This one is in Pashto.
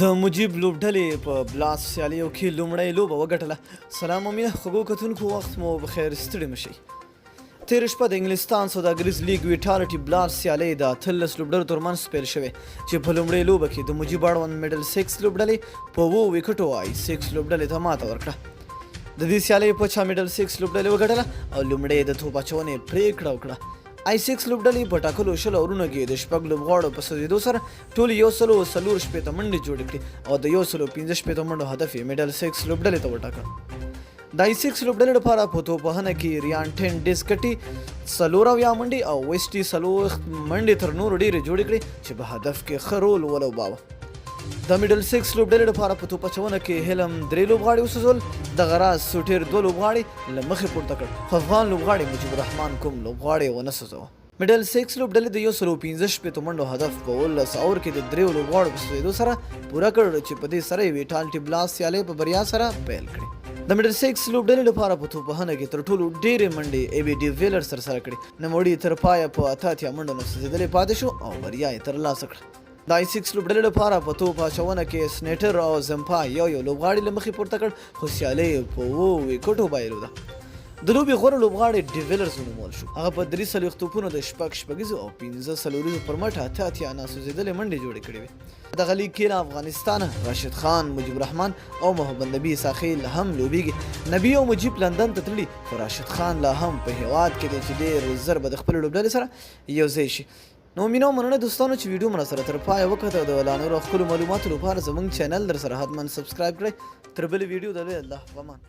د مجیب لوبډلې په بلاس سیالیو کې لومړۍ لوبه وګټله. سلام امینه خوږو کتونکو، وخت مو بخیر، ستړي مه شئ. تېره شپه د انګلستان سوداګریز لیګ ویټالټي بلاس سیالۍ د 18 لوبډلو ترمنځ پیل شوې چې په لومړۍ لوبه کې د مجیب اړوند میډل 6 لوبډلې په 7 ویکټو آی 6 لوبډلې ته ماته ورکړه. د دې سیالۍ په چا میډل 6 لوبډلې وګټله او لومړۍ د توپ اچونې پرېکړه وکړه. آی 6 لوبډلې په ټاکلو 10 اورونو کې د شپږ لوبغاړو په سوځېدو سره ټول 140 منډې جوړې کړې او د 115 منډو هدف یې میډل 6 لوبډلې ته وټاکه. د آی 6 لوبډلې لپاره په توپوهنه کې ریان ټین ډیسکټي 40 منډې او ویسټي 40 منډې تر نورو ډېرې جوړې کړې چې په هدف کې ښه رول ولوباوه. د میډل 6 لوبډلې لپاره په توپ اچونه کې هیلم 3 لوبغاړي وسوځول، د غراز سوټیر 2 لوبغاړي له مخې پورته کړ، خو افغان لوبغاړي مجیب الرحمن کوم لوبغاړي ونه سوځوه. میډل 6 لوبډلې د 115 منډو هدف په 19 اور کې د 3 لوبغاړو په سوځېدو سره پوره کړ چې په دې سره یې ویټالټي بلاس سیالۍ په بریا سره پیل کړې. د میډل 6 لوبډلې لپاره په توپوهنه کې تر ټولو ډېرې منډې ای بي ډي ویلر سرسره کړې. نوموړي تر پایه په 88 منډو نه سوځېدلی پاتې شو او بریا یې ترلاسه کړه. د آی 6 لوبډلې لپاره په توپ اچونه کې سنیټر او زمپا یو لوبغاړي له مخې پورته کړ، خو سیالۍ په 7 ویکټو بایلوده. د لوبې غوره لوبغاړی ډیویلرز ونومول شو. هغه په 43 توپونو د شپږیزو او 15 پر مټ 88 ناسوځېدلې منډې جوړې کړې وې. دغه لیګ کې له افغانستانه راشد خان، مجیب الرحمن او محمد نبی ساخیل هم لوبیږي. نبی او مجیب لندن ته تللي، خو راشد خان لا هم په هیواد کې دی چې ډېر زر به د خپلې لوبډلې سره یو ځای شي. نو مینو مننه دوستانو چې ویډیو مو سره تر پایه وکړه. د لا نورو ښکلو معلوماتو لپاره زموږ چینل در سره حتما سبسکرایب کړئ. تر بلې ویډیو د الله په امان.